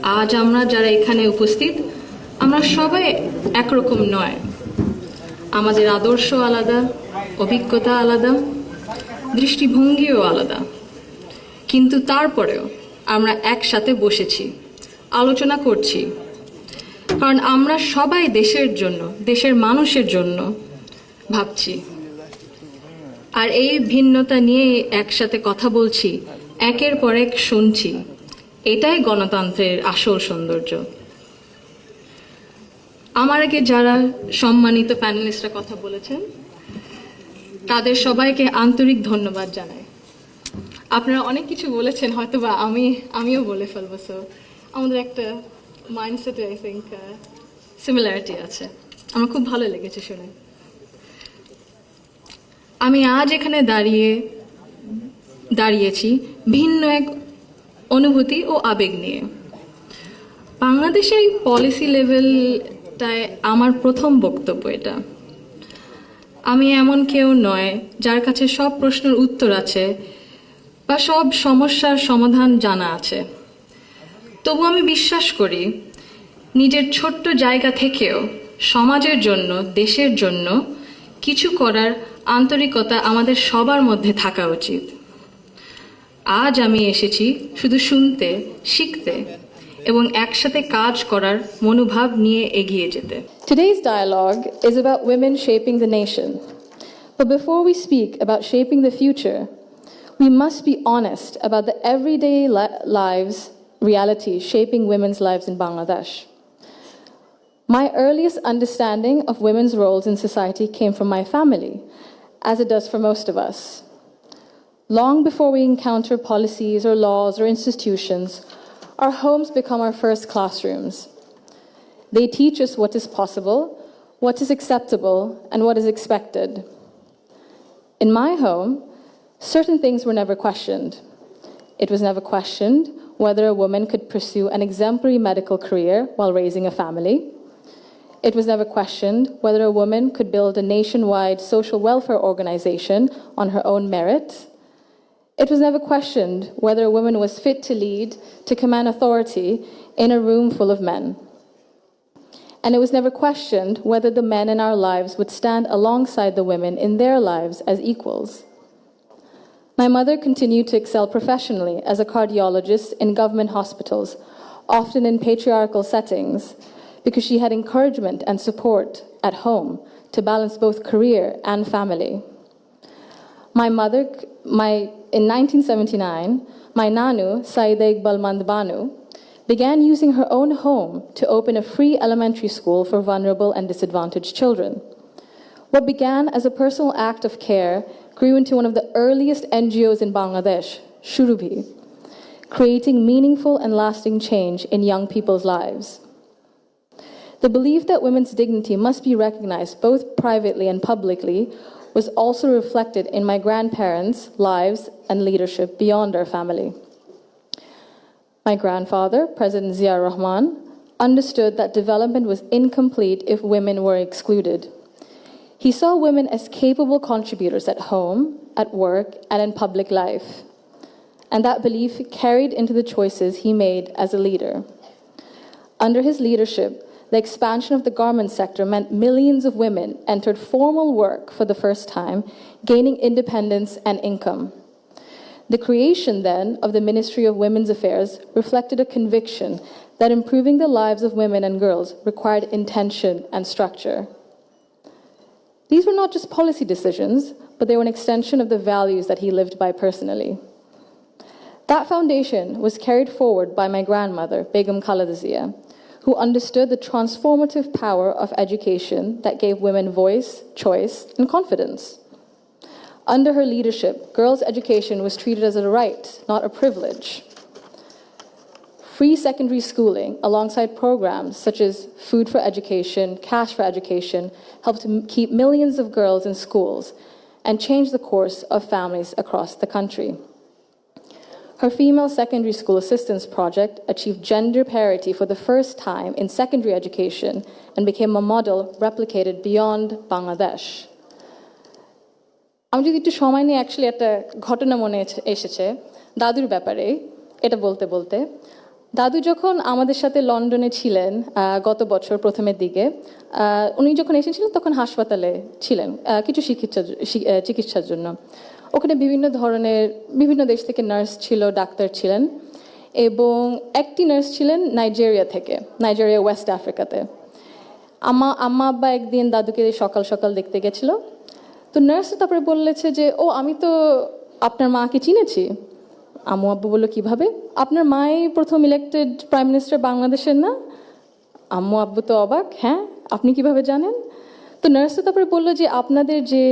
আজ আমরা যারা এখানে উপস্থিত আমরা সবাই একরকম নয়। আমাদের আদর্শ আলাদা, অভিজ্ঞতা আলাদা, দৃষ্টিভঙ্গিও আলাদা, কিন্তু তারপরেও আমরা একসাথে বসেছি, আলোচনা করছি, কারণ আমরা সবাই দেশের জন্য, দেশের মানুষের জন্য ভাবছি। আর এই ভিন্নতা নিয়ে একসাথে কথা বলছি, একের পর এক শুনছি, এটাই গণতন্ত্রের আসল সৌন্দর্য। আমার আগে যারা সম্মানিত প্যানেলিস্টরা কথা বলেছেন তাদের সবাইকে আন্তরিক ধন্যবাদ জানাই। আপনারা অনেক কিছু বলেছেন, হয়তো বা আমিও বলে ফেলবো। সো আমাদের একটা মাইন্ডসেটে আই থিঙ্ক সিমিলারিটি আছে। আমার খুব ভালো লেগেছে শুনে। আমি আজ এখানে দাঁড়িয়েছি ভিন্ন এক অনুভূতি ও আবেগ নিয়ে। বাংলাদেশের এই পলিসি লেভেলটায় আমার প্রথম বক্তব্য এটা। আমি এমন কেউ নয় যার কাছে সব প্রশ্নের উত্তর আছে বা সব সমস্যার সমাধান জানা আছে। তবু আমি বিশ্বাস করি নিজের ছোট্ট জায়গা থেকেও সমাজের জন্য, দেশের জন্য কিছু করার আন্তরিকতা আমাদের সবার মধ্যে থাকা উচিত। আজ আমি এসেছি শুধু শুনতে, শিখতে এবং একসাথে কাজ করার মনোভাব নিয়ে এগিয়ে যেতে। Today's dialogue is about women shaping the nation. But before we speak about shaping the future, we must be honest about the everyday lives, reality shaping women's lives in Bangladesh. My earliest understanding of women's roles in society came from my family, as it does for most of us. Long before we encounter policies or laws or institutions, our homes become our first classrooms. They teach us what is possible, what is acceptable, and what is expected. In my home, certain things were never questioned. It was never questioned whether a woman could pursue an exemplary medical career while raising a family. It was never questioned whether a woman could build a nationwide social welfare organization on her own merit. It was never questioned whether a woman was fit to lead, to command authority in a room full of men. And it was never questioned whether the men in our lives would stand alongside the women in their lives as equals. My mother continued to excel professionally as a cardiologist in government hospitals, often in patriarchal settings, because she had encouragement and support at home to balance both career and family. In 1979, my Nanu, Saida Iqbal Mandbanu, began using her own home to open a free elementary school for vulnerable and disadvantaged children. What began as a personal act of care grew into one of the earliest NGOs in Bangladesh, Shurubhi, creating meaningful and lasting change in young people's lives. The belief that women's dignity must be recognized both privately and publicly was also reflected in my grandparents' lives and leadership beyond our family. My grandfather, President Zia Rahman, understood that development was incomplete if women were excluded. He saw women as capable contributors at home, at work, and in public life. And that belief carried into the choices he made as a leader. Under his leadership, the expansion of the garment sector meant millions of women entered formal work for the first time, gaining independence and income. The creation then of the Ministry of Women's Affairs reflected a conviction that improving the lives of women and girls required intention and structure. These were not just policy decisions, but they were an extension of the values that he lived by personally. That foundation was carried forward by my grandmother, Begum Khaleda Zia, who understood the transformative power of education that gave women voice, choice, and confidence. Under her leadership, girls' education was treated as a right, not a privilege. Free secondary schooling, alongside programs such as food for education, cash for education, helped keep millions of girls in schools and change the course of families across the country. Her female secondary school assistance project achieved gender parity for the first time in secondary education and became a model replicated beyond Bangladesh. আমি যদি একটু সময় নিয়ে actually একটা ঘটনা মনে এসেছে দাদুর ব্যাপারে এটা বলতে বলতে দাদু যখন আমাদের সাথে লন্ডনে ছিলেন গত বছর প্রথমের দিকে, উনি যখন এসেছিলেন তখন হাসপাতালে ছিলেন কিছু চিকিৎসার জন্য। ওখানে বিভিন্ন দেশ থেকে নার্স ছিল, ডাক্তার ছিলেন, এবং একটি নার্স ছিলেন নাইজেরিয়া ওয়েস্ট আফ্রিকাতে। আম্মা আব্বা একদিন দাদুকে সকাল সকাল দেখতে গেছিল। তো নার্স তারপরে বলেছে যে, ও আমি তো আপনার মাকে চিনেছি। আম্মু আব্বু বললো, কিভাবে? আপনার মাই প্রথম ইলেক্টেড প্রাইম মিনিস্টার বাংলাদেশের না? আম্মু আব্বু তো অবাক, হ্যাঁ আপনি কিভাবে জানেন? তো নার্স তারপরে বললো যে আপনাদের যে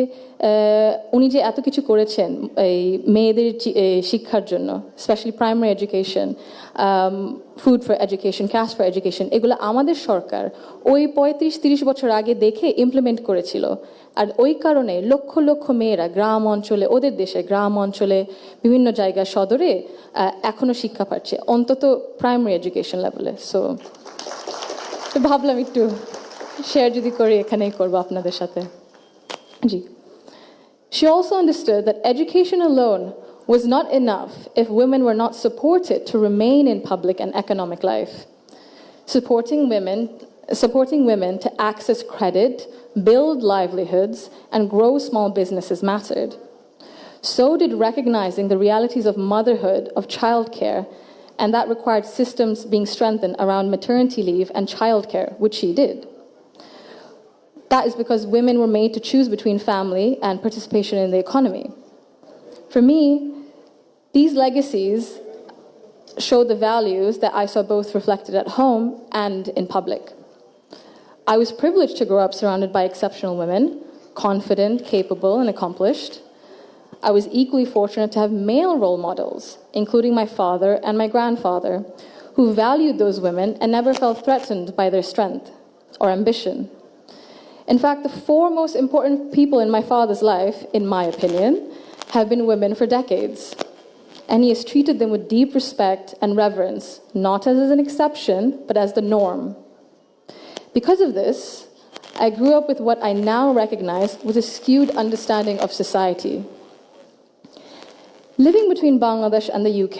উনি যে এত কিছু করেছেন এই মেয়েদের শিক্ষার জন্য, specially primary education, food for education, cash for education, এগুলো আমাদের সরকার ওই 35-30 বছর আগে দেখে ইমপ্লিমেন্ট করেছিল। আর ওই কারণে লক্ষ লক্ষ মেয়েরা গ্রাম অঞ্চলে, ওদের দেশে গ্রাম অঞ্চলে বিভিন্ন জায়গায় সদরে এখনো শিক্ষা পাচ্ছে, অন্তত প্রাইমারি এডুকেশন লেভেলে। সো ভাবলাম একটু শেয়ার যদি করি, এখানেই করবো আপনাদের সাথে। জি। She also understood that education alone was not enough if women were not supported to remain in public and economic life. Supporting women to access credit, build livelihoods, and grow small businesses mattered. So did recognizing the realities of motherhood, of childcare, and that required systems being strengthened around maternity leave and childcare, which she did. That is because women were made to choose between family and participation in the economy. For me, these legacies show the values that I saw both reflected at home and in public. I was privileged to grow up surrounded by exceptional women, confident, capable, and accomplished. I was equally fortunate to have male role models, including my father and my grandfather, who valued those women and never felt threatened by their strength or ambition. In fact, the four most important people in my father's life, in my opinion, have been women for decades. And he has treated them with deep respect and reverence, not as an exception, but as the norm. Because of this, I grew up with what I now recognize was a skewed understanding of society. Living between Bangladesh and the UK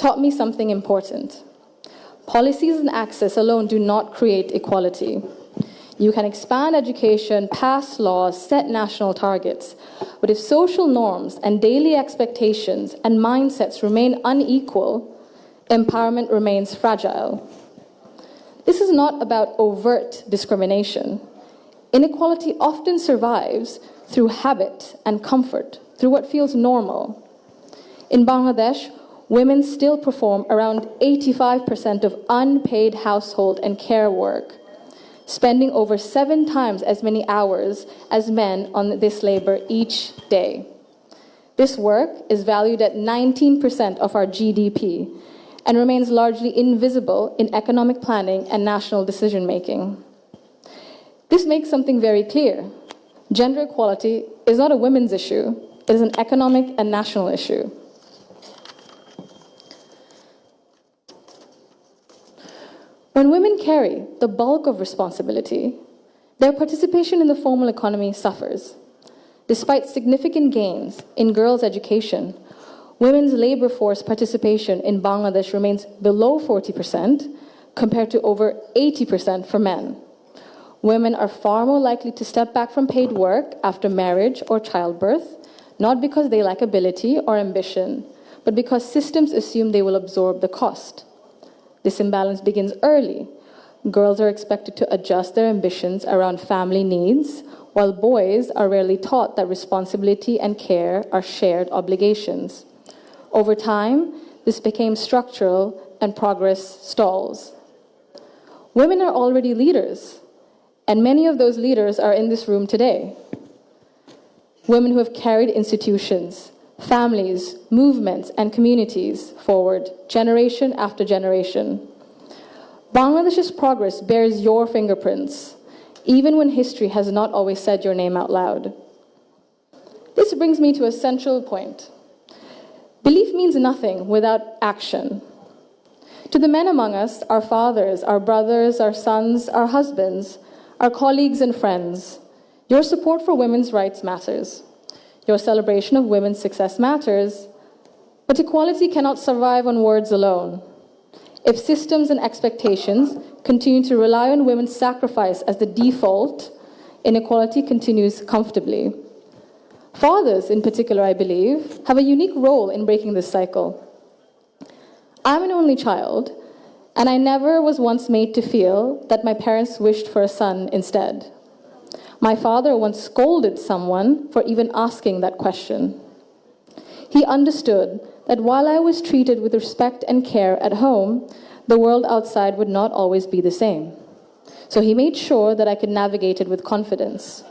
taught me something important. Policies and access alone do not create equality. You can expand education, pass laws, set national targets, but if social norms and daily expectations and mindsets remain unequal, empowerment remains fragile. This is not about overt discrimination. Inequality often survives through habit and comfort, through what feels normal. In Bangladesh, women still perform around 85% of unpaid household and care work, spending over 7 times as many hours as men on this labor each day. This work is valued at 19% of our GDP and remains largely invisible in economic planning and national decision-making. This makes something very clear. Gender equality is not a women's issue, it is an economic and national issue. When women carry the bulk of responsibility, their participation in the formal economy suffers. Despite significant gains in girls' education, women's labor force participation in Bangladesh remains below 40% compared to over 80% for men. Women are far more likely to step back from paid work after marriage or childbirth, not because they lack ability or ambition, but because systems assume they will absorb the cost. This imbalance begins early. Girls are expected to adjust their ambitions around family needs, while boys are rarely taught that responsibility and care are shared obligations. Over time, this became structural and progress stalls. Women are already leaders, and many of those leaders are in this room today. Women who have carried institutions, families, movements, and communities forward, generation after generation. Bangladesh's progress bears your fingerprints, even when history has not always said your name out loud. This brings me to a central point. Belief means nothing without action. To the men among us, our fathers, our brothers, our sons, our husbands, our colleagues and friends, your support for women's rights matters. Your celebration of women's success matters, but equality cannot survive on words alone. If systems and expectations continue to rely on women's sacrifice as the default, inequality continues comfortably. Fathers, in particular, I believe, have a unique role in breaking this cycle. I'm an only child, and I never was once made to feel that my parents wished for a son instead. My father once scolded someone for even asking that question. He understood that while I was treated with respect and care at home, the world outside would not always be the same. So he made sure that I could navigate it with confidence.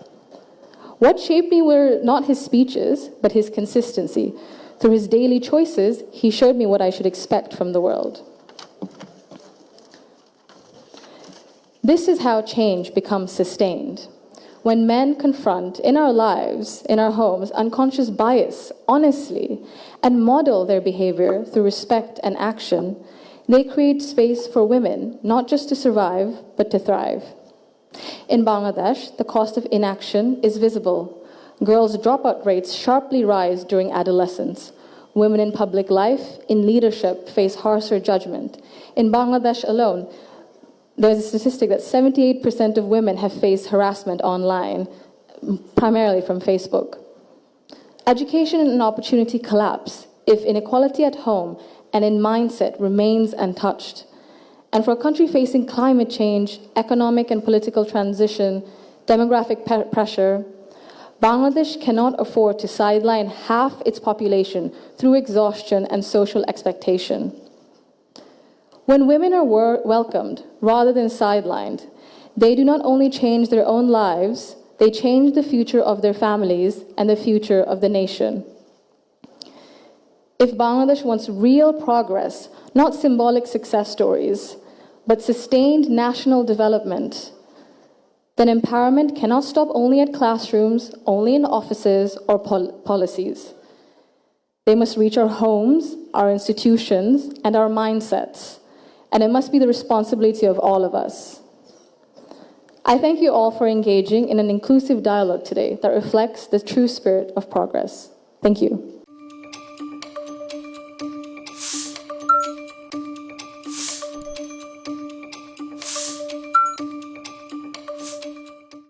What shaped me were not his speeches, but his consistency. Through his daily choices, he showed me what I should expect from the world. This is how change becomes sustained. When men confront in our lives, in our homes, unconscious bias honestly and model their behavior through respect and action, they create space for women not just to survive, but to thrive. In Bangladesh, the cost of inaction is visible. Girls' dropout rates sharply rise during adolescence. Women in public life, in leadership, face harsher judgment. In Bangladesh alone, there's a statistic that 78% of women have faced harassment online, primarily from Facebook. Education and opportunity collapse if inequality at home and in mindset remains untouched. And for a country facing climate change, economic and political transition, demographic pressure, Bangladesh cannot afford to sideline half its population through exhaustion and social expectation. When women are welcomed rather than sidelined, they do not only change their own lives, they change the future of their families and the future of the nation. If Bangladesh wants real progress, not symbolic success stories, but sustained national development, then empowerment cannot stop only at classrooms, only in offices or policies. They must reach our homes, our institutions, and our mindsets, and it must be the responsibility of all of us. I thank you all for engaging in an inclusive dialogue today that reflects the true spirit of progress. Thank you.